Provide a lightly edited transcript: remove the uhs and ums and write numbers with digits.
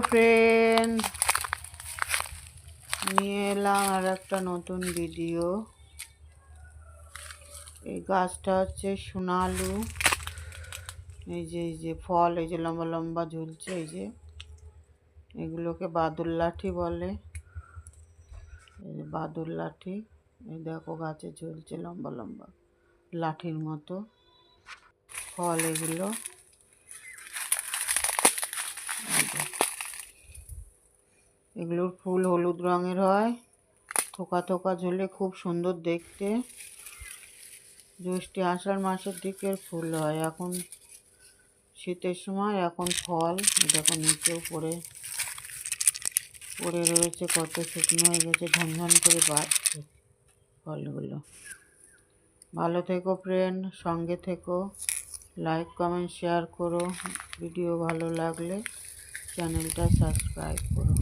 Friend, নিয়ে এলাম আর একটা নতুন ভিডিও। এই গাছটা হচ্ছে সোনালু। এই যে ফল, এই যে লম্বা লম্বা ঝুলছে, এই যে এগুলোকে বাদুর লাঠি বলে। এই যে বাদুর লাঠি, এই দেখো গাছে ঝুলছে লম্বা লম্বা লাঠির মতো ফল এগুলো। এগুলোর ফুল হলুদ রঙের হয়, থোকা থোকা ঝুলে, খুব সুন্দর দেখতে। জ্যৈষ্ঠ আষাঢ় মাসের দিকের ফুল হয়। এখন শীতের সময়, এখন ফল দেখো নিচেও পড়ে রয়েছে, কত শুকনো হয়ে গেছে, ঝনঝন করে বাড়ছে ফলগুলো। ভালো থেকো ফ্রেন্ড, সঙ্গে থেকো, লাইক কমেন্ট শেয়ার করো। ভিডিও ভালো লাগলে চ্যানেলটা সাবস্ক্রাইব করো।